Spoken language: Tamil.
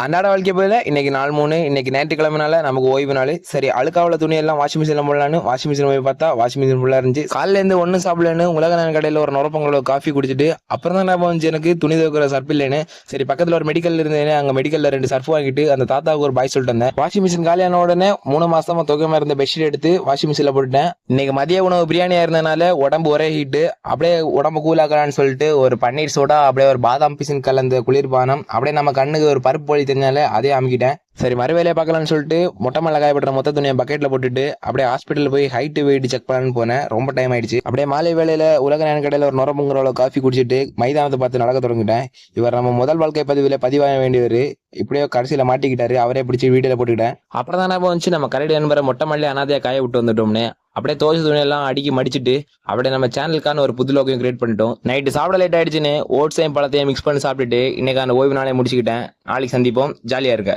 அன்றாட வாழ்க்கை போயில இன்னைக்கு நாள் 3 இன்னைக்கு ஞாயிற்றுக்கிழமைனால நமக்கு ஓய்வு நாள். சரி அழுக்காவுள்ள துணி எல்லாம் வாஷிங் மிஷின்ல போடலான்னு வாஷிங் மிஷின் போய் பார்த்தா வாஷிங் மிஷின் ஃபுல்லா இருந்துச்சு. காலையில இருந்து ஒன்றும் சாப்பிடலன்னு உலகநாயகன் கடையில் ஒரு நுரப்பங்கள காஃபி குடிச்சிட்டு அப்புறம் தான் ஞாபகம் வந்துச்சு எனக்கு துணி துவைக்கிற சர்ஃப் இல்லைன்னு. சரி பக்கத்தில் ஒரு மெடிக்கல் இருந்தேன்னு அங்கே மெடிக்கல்ல 2 சர்ஃப் வாங்கிட்டு அந்த தாத்தாவுக்கு ஒரு பாய் சொல்லிட்டு வந்தேன். வாஷிங் மிஷின் காலியான உடனே 3 மாசமா துவைக்காம இருந்த பெட்ஷீட் எடுத்து வாஷிங் மிஷின்ல போட்டுட்டேன். இன்னைக்கு மதிய உணவு பிரியாணியா இருந்தனால உடம்பு ஒரே ஹீட்டு. அப்படியே உடம்பு கூலாக்கலான்னு சொல்லிட்டு ஒரு பன்னீர் சோடா அப்படியே ஒரு பாதாம் பிசின் கலந்த குளிர்பானம் அப்படியே நம்ம கண்ணுக்கு ஒரு பருப்பு போலி தெரிஞ்சாலே அதே அமுக்கிட்டேன். சரி மறு வேலையை பார்க்கலான்னு சொல்லிட்டு மொட்டை மலை காயப்படுற மொத்த துணியை பக்கெட்ல போட்டுட்டு அப்படியே ஹாஸ்பிட்டல் போய் ஹைட் வெயிட் செக் பண்ணலான்னு போனேன். ரொம்ப டைம் ஆயிடுச்சு. அப்படியே மாலை வேலையில உலகநாயகன் கடையில் ஒரு நுரம்புங்கிற காஃபி குடிச்சிட்டு மைதானத்தை பார்த்து நடக்க தொடங்கிட்டேன். இவர் நம்ம முதல் வாழ்க்கை பதிவாக வேண்டியவர் இப்படியோ கடைசியில மாட்டிக்கிட்டாரு. அவரே பிடிச்சி வீடியோல போட்டுக்கிட்டேன். அப்புறம் தானே வந்துச்சு நம்ம கரடி நண்பரை மொட்டை மல்லி அனாதையா காய விட்டு வந்துட்டோம்னு. அப்படியே தோசை துணியெல்லாம் அடுக்கி மடிச்சுட்டு அப்படியே நம்ம சேனலுக்கான ஒரு புது லோகையும் கிரியேட் பண்ணிட்டோம். நைட்டு சாப்பிட லேட் ஆயிடுச்சுன்னு ஓட்ஸையும் பழத்தையும் மிக்ஸ் பண்ணி சாப்பிட்டுட்டு இன்னைக்கான ஓய்வு நாளே முடிச்சுக்கிட்டேன். நாளைக்கு சந்திப்போம். ஜாலியா இருக்க.